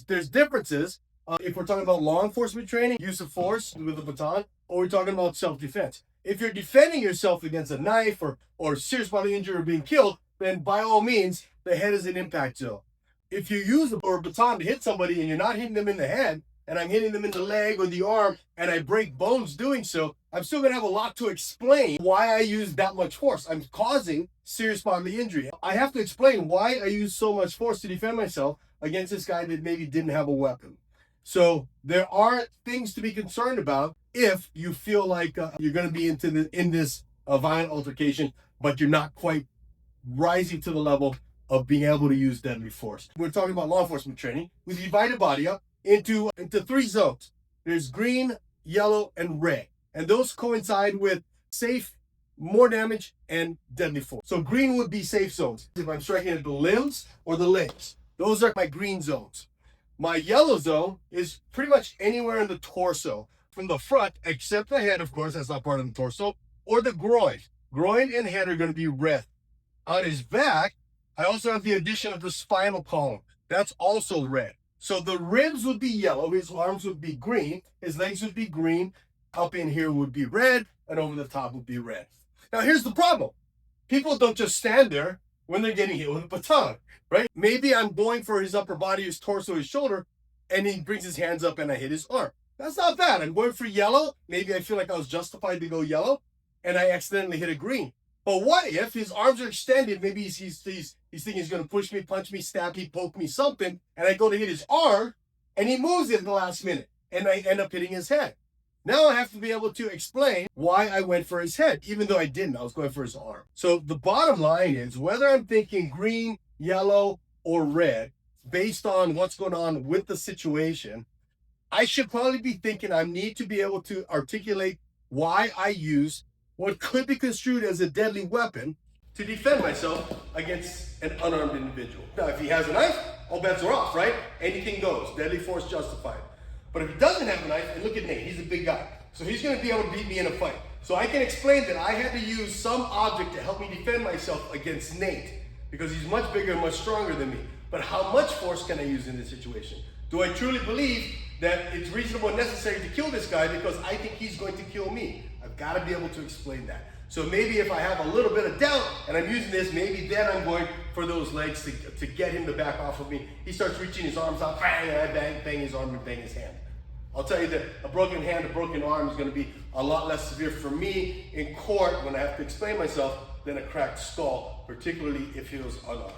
There's differences if we're talking about law enforcement training, use of force with a baton, or we're talking about self-defense. If you're defending yourself against a knife or serious bodily injury or being killed, then by all means, the head is an impact zone. If you use a baton to hit somebody and you're not hitting them in the head, and I'm hitting them in the leg or the arm, and I break bones doing so, I'm still gonna have a lot to explain why I use that much force. I'm causing serious bodily injury. I have to explain why I use so much force to defend myself against this guy that maybe didn't have a weapon. So there are things to be concerned about if you feel like you're gonna be in this violent altercation, but you're not quite rising to the level of being able to use deadly force. We're talking about law enforcement training. We divide the body up into 3 zones. There's green, yellow, and red. And those coincide with safe, more damage, and deadly force. So green would be safe zones. If I'm striking at the limbs or the legs, those are my green zones. My yellow zone is pretty much anywhere in the torso, from the front, except the head, of course, that's not part of the torso, or the groin. Groin and head are going to be red. On his back, I also have the addition of the spinal column. That's also red. So the ribs would be yellow, his arms would be green, his legs would be green, up in here would be red, and over the top would be red. Now here's the problem. People don't just stand there when they're getting hit with a baton, right? Maybe I'm going for his upper body, his torso, his shoulder, and he brings his hands up and I hit his arm. That's not bad. I'm going for yellow. Maybe I feel like I was justified to go yellow, and I accidentally hit a green. But what if his arms are extended? Maybe he's thinking he's going to push me, punch me, stab me, poke me, something, and I go to hit his arm, and he moves it in the last minute, and I end up hitting his head. Now I have to be able to explain why I went for his head, even though I didn't. I was going for his arm. So the bottom line is, whether I'm thinking green, yellow, or red, based on what's going on with the situation, I should probably be thinking I need to be able to articulate why I use what could be construed as a deadly weapon to defend myself against an unarmed individual. Now, if he has a knife, all bets are off, right? Anything goes, deadly force justified. But if he doesn't have a knife, and look at Nate, he's a big guy. So he's gonna be able to beat me in a fight. So I can explain that I had to use some object to help me defend myself against Nate, because he's much bigger and much stronger than me. But how much force can I use in this situation? Do I truly believe that it's reasonable and necessary to kill this guy because I think he's going to kill me? I've got to be able to explain that. So maybe if I have a little bit of doubt and I'm using this, maybe then I'm going for those legs to get him to back off of me. He starts reaching his arms out, bang, and I bang his arm and bang his hand. I'll tell you that a broken hand, a broken arm is going to be a lot less severe for me in court when I have to explain myself than a cracked skull, particularly if he was unarmed.